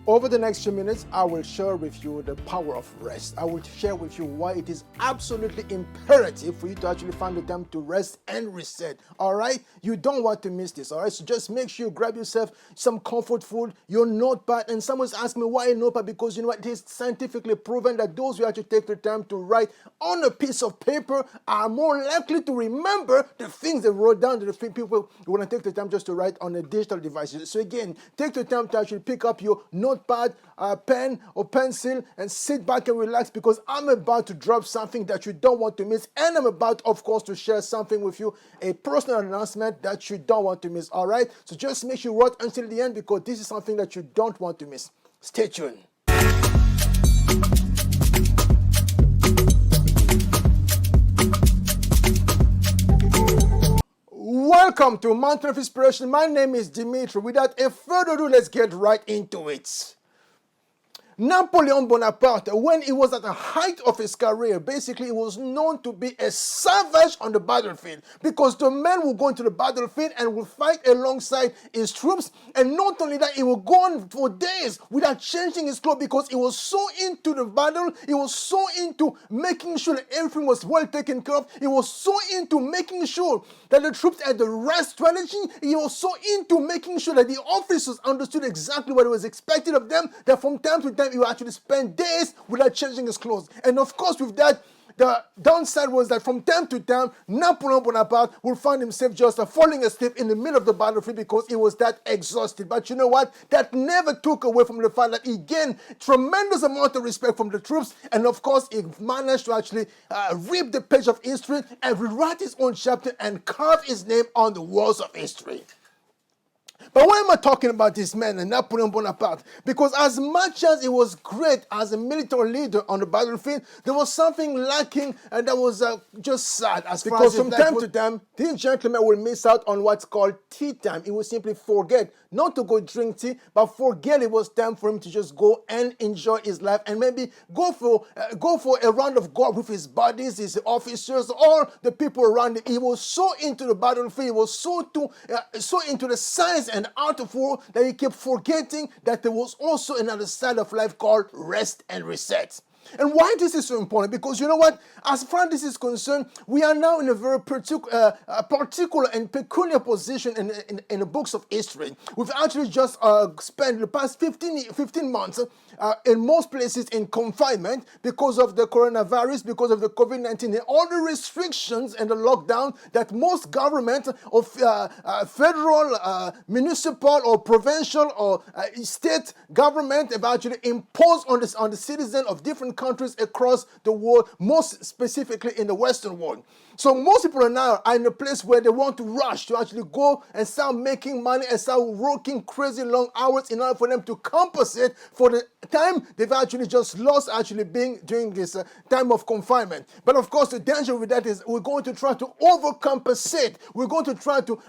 Over the next few minutes, I will share with you the power of rest. I will share with you why it is absolutely imperative for you to actually find the time to rest and reset. All right? You don't want to miss this. All right? So just make sure you grab yourself some comfort food, your notepad. And someone's asking me why a notepad? Because you know what? It is scientifically proven that those who actually take the time to write on a piece of paper are more likely to remember the things they wrote down than the people who want to take the time just to write on a digital device. So again, take the time to actually pick up your notepad, pen or pencil, and sit back and relax, because I'm about to drop something that you don't want to miss, and I'm about, of course, to share something with you, a personal announcement that you don't want to miss. All right, so just make sure you watch until the end, because this is something that you don't want to miss. Stay tuned. Welcome to Mountain of Inspiration. My name is Dimitri. Without a further ado, let's get right into it. Napoleon Bonaparte, when he was at the height of his career, basically he was known to be a savage on the battlefield, because the man will go into the battlefield and will fight alongside his troops, and not only that, he will go on for days without changing his clothes, because he was so into the battle, he was so into making sure that everything was well taken care of, he was so into making sure that the troops had the right strategy, he was so into making sure that the officers understood exactly what was expected of them, that from time to time he would actually spend days without changing his clothes. And of course, with that, the downside was that from time to time, Napoleon Bonaparte would find himself just falling asleep in the middle of the battlefield, because he was that exhausted. But you know what? That never took away from the fact that he gained tremendous amount of respect from the troops. And of course, he managed to actually rip the page of history and rewrite his own chapter and carve his name on the walls of history. But why am I talking about this man, Napoleon Bonaparte? Because as much as he was great as a military leader on the battlefield, there was something lacking, and that was just sad. Because from time to time, this gentleman will miss out on what's called tea time. He will simply forget not to go drink tea, but forget it was time for him to just go and enjoy his life, and maybe go for a round of golf with his buddies, his officers, all the people around him. He was so into the battlefield, he was so into the science and art of war that he kept forgetting that there was also another side of life called rest and reset. And why this is so important? Because you know what? As far as this is concerned, we are now in a very particular and peculiar position in the books of history. We've actually just spent the past 15 months in most places in confinement because of the coronavirus, because of the COVID-19, and all the restrictions and the lockdown that most government of federal, municipal, or provincial, or state government have actually imposed on the citizens of different countries across the world, most specifically in the Western world. So most people now are in a place where they want to rush to actually go and start making money and start working crazy long hours in order for them to compensate for the time they've actually just lost being during this time of confinement. But of course, the danger with that is we're going to try to overcompensate. We're going to try to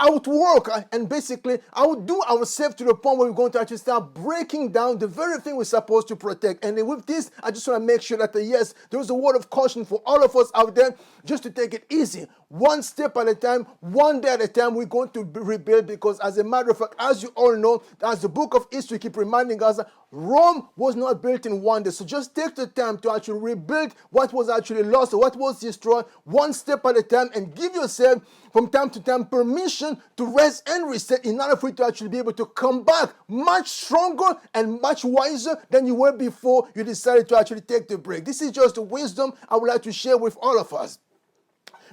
outwork and basically outdo ourselves to the point where we're going to actually start breaking down the very thing we're supposed to protect. And with this, I just want to make sure that yes, there's a word of caution for all of us out there, just to take it easy. One step at a time, one day at a time, we're going to rebuild, because as a matter of fact, as you all know, as the book of history keep reminding us, Rome was not built in one day. So just take the time to actually rebuild what was actually lost, or what was destroyed, one step at a time, and give yourself from time to time permission to rest and reset, in order for you to actually be able to come back much stronger and much wiser than you were before you decided to actually take the break. This is just the wisdom I would like to share with all of us.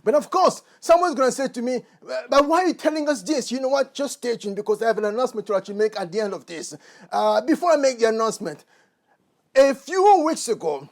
But of course, someone's going to say to me, but why are you telling us this? You know what? Just stay tuned, because I have an announcement to actually make at the end of this. Before I make the announcement, a few weeks ago,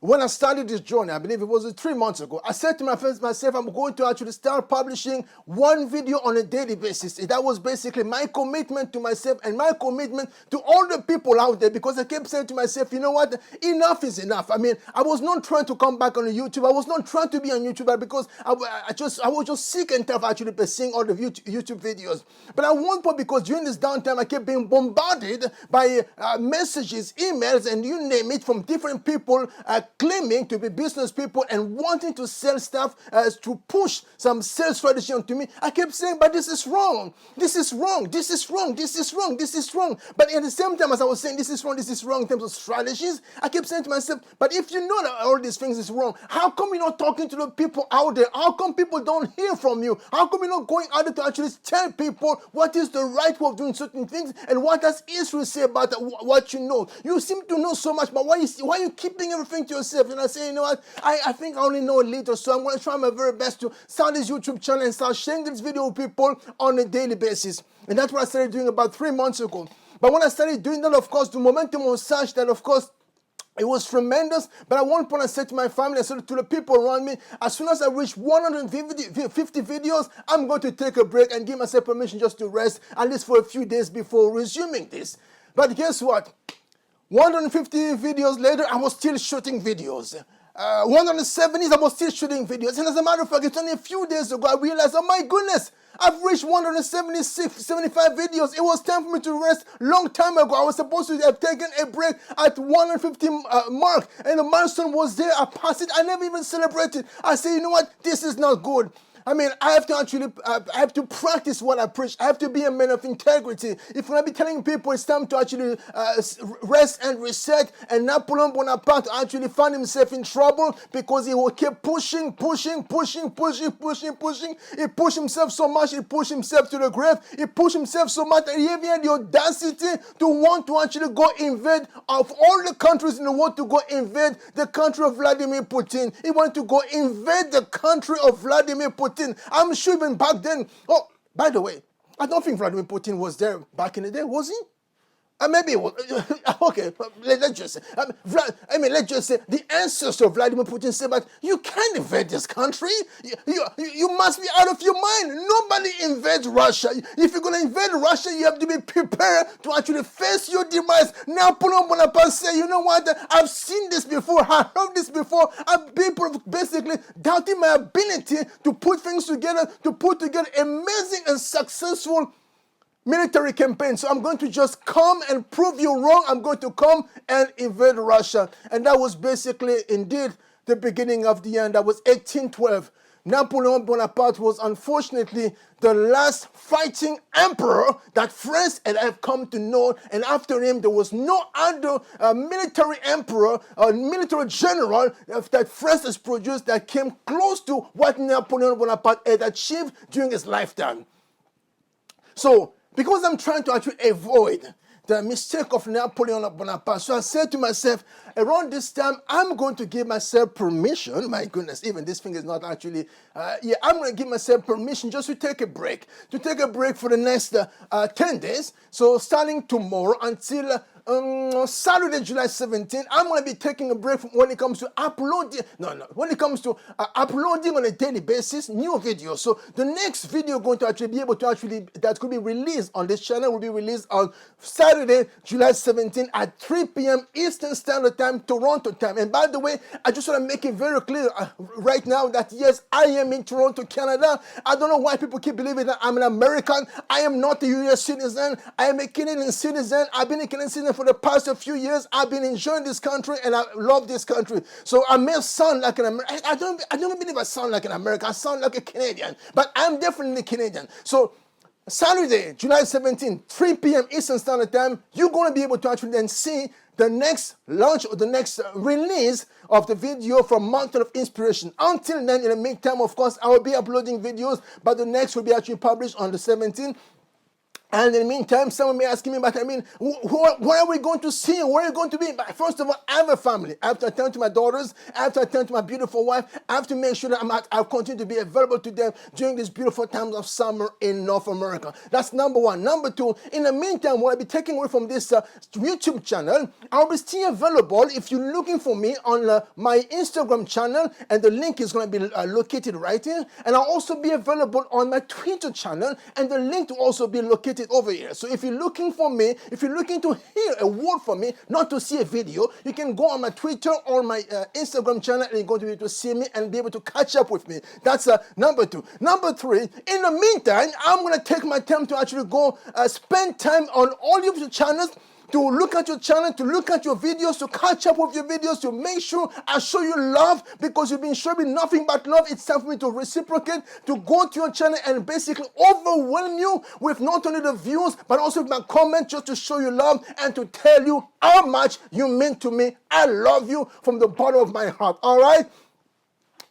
when I started this journey, I believe it was 3 months ago, I said to myself, I'm going to actually start publishing one video on a daily basis. That was basically my commitment to myself and my commitment to all the people out there, because I kept saying to myself, you know what, enough is enough. I mean, I was not trying to come back on YouTube. I was not trying to be a YouTuber, because I was just sick and tired of actually seeing all the YouTube videos. But at one point, because during this downtime, I kept being bombarded by messages, emails, and you name it, from different people claiming to be business people and wanting to sell stuff to push some sales strategy onto me, I kept saying, but this is wrong. This is wrong. This is wrong. This is wrong. This is wrong. But at the same time, as I was saying, this is wrong in terms of strategies, I kept saying to myself, but if you know that all these things is wrong, how come you're not talking to the people out there? How come people don't hear from you? How come you're not going out there to actually tell people what is the right way of doing certain things and what does Israel say about what you know? You seem to know so much, but why are you keeping everything to yourself? And I say, you know what? I think I only know a little, so I'm going to try my very best to start this YouTube channel and start sharing this video with people on a daily basis. And that's what I started doing about 3 months ago. But when I started doing that, of course, the momentum was such that, of course, it was tremendous. But at one point I said to my family, I said to the people around me, as soon as I reach 150 videos, I'm going to take a break and give myself permission just to rest, at least for a few days before resuming this. But guess what? 150 videos later, I was still shooting videos. 170s, I was still shooting videos. And as a matter of fact, it's only a few days ago, I realized, oh my goodness, I've reached 75 videos. It was time for me to rest long time ago. I was supposed to have taken a break at 150 mark. And the milestone was there. I passed it. I never even celebrated. I say, you know what? This is not good. I mean, I have to actually, I have to practice what I preach. I have to be a man of integrity. If I'm going to be telling people it's time to actually rest and reset, and Napoleon Bonaparte actually found himself in trouble because he will keep pushing. He pushed himself so much, he pushed himself to the grave. He pushed himself so much that he even had the audacity to want to actually go invade, of all the countries in the world, to go invade the country of Vladimir Putin. He wanted to go invade the country of Vladimir Putin. I'm sure even back then. Oh, by the way, I don't think Vladimir Putin was there back in the day, was he? Maybe it was. Okay, let's just say. Let's just say the ancestor of Vladimir Putin said, but you can't invade this country. You must be out of your mind. Nobody invades Russia. If you're going to invade Russia, you have to be prepared to actually face your demise. Napoleon Bonaparte said, you know what? I've seen this before. I heard this before. People basically doubting my ability to put things together, to put together amazing and successful military campaign. So I'm going to just come and prove you wrong. I'm going to come and invade Russia. And that was basically indeed the beginning of the end. That was 1812. Napoleon Bonaparte was unfortunately the last fighting emperor that France had come to know. And after him, there was no other military emperor or military general that France has produced that came close to what Napoleon Bonaparte had achieved during his lifetime. So, because I'm trying to actually avoid the mistake of Napoleon Bonaparte, so I said to myself, around this time, I'm going to give myself permission. My goodness, even this thing is not actually, I'm going to give myself permission just to take a break for the next 10 days. So starting tomorrow until Saturday, July 17th, I'm going to be taking a break when it comes to uploading. When it comes to uploading on a daily basis, new videos. So the next video going to actually be able to that could be released on this channel will be released on Saturday, July 17th at 3 p.m. Eastern Standard Time, Toronto time. And by the way, I just want to make it very clear right now that yes, I am in Toronto, Canada. I don't know why people keep believing that I'm an American. I am not a U.S. citizen. I am a Canadian citizen. I've been a Canadian citizen for the past few years. I've been enjoying this country and I love this country. So I may sound like an American. I don't believe I sound like an American. I sound like a Canadian, but I'm definitely Canadian. So Saturday, July 17th, 3 p.m. Eastern Standard Time, you're going to be able to actually then see the next launch or the next release of the video from Mountain of Inspiration. Until then, in the meantime, of course, I will be uploading videos, but the next will be actually published on the 17th. And in the meantime, someone may ask me, but where are we going to see? Where are you going to be? But first of all, I have a family. I have to attend to my daughters. I have to attend to my beautiful wife. I have to make sure that I'll continue to be available to them during these beautiful times of summer in North America. That's number one. Number two, in the meantime, what I'll be taking away from this YouTube channel, I'll be still available if you're looking for me on my Instagram channel, and the link is going to be located right here. And I'll also be available on my Twitter channel, and the link will also be located over here. So if you're looking for me, if you're looking to hear a word from me, not to see a video, you can go on my Twitter or my Instagram channel, and you're going to be able to see me and be able to catch up with me. That's number two. Number three, in the meantime, I'm going to take my time to actually go spend time on all YouTube channels to look at your channel, to look at your videos, to catch up with your videos, to make sure I show you love because you've been showing me nothing but love. It's time for me to reciprocate, to go to your channel and basically overwhelm you with not only the views, but also with my comments just to show you love and to tell you how much you mean to me. I love you from the bottom of my heart, all right?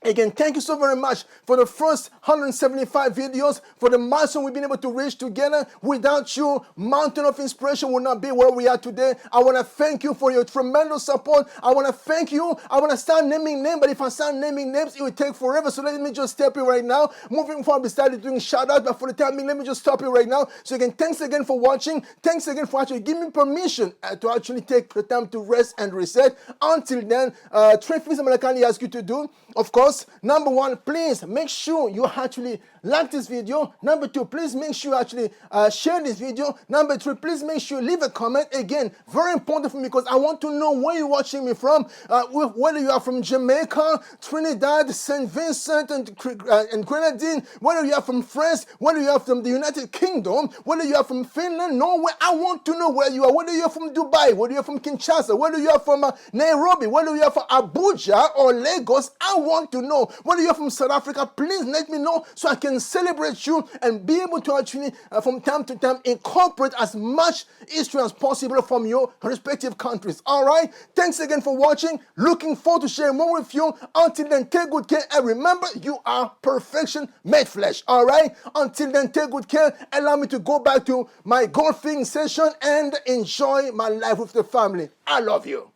Again, thank you so very much for the first 175 videos, for the milestone we've been able to reach together. Without you, Mountain of Inspiration would not be where we are today. I want to thank you for your tremendous support. I want to thank you. I want to start naming names, but if I start naming names, it will take forever. So let me just step in right now. Moving forward, we started doing shout-outs, but for the time being, let me just stop it right now. So again, thanks again for watching. Thanks again for actually giving me permission to actually take the time to rest and reset. Until then, 3 things I'm going to kindly ask you to do. Of course, number 1, please make sure you actually like this video. Number 2, please make sure you actually share this video. Number 3, please make sure you leave a comment. Again, very important for me because I want to know where you're watching me from. Whether you are from Jamaica, Trinidad, St. Vincent, and Grenadine, whether you are from France, whether you are from the United Kingdom, whether you are from Finland, Norway, I want to know where you are. Whether you are from Dubai, whether you are from Kinshasa, whether you are from Nairobi, whether you are from Abuja or Lagos, I want to know. Whether you're from South Africa, please let me know so I can celebrate you and be able to actually, from time to time, incorporate as much history as possible from your respective countries. All right? Thanks again for watching. Looking forward to sharing more with you. Until then, take good care. And remember, you are perfection made flesh. All right? Until then, take good care. Allow me to go back to my golfing session and enjoy my life with the family. I love you.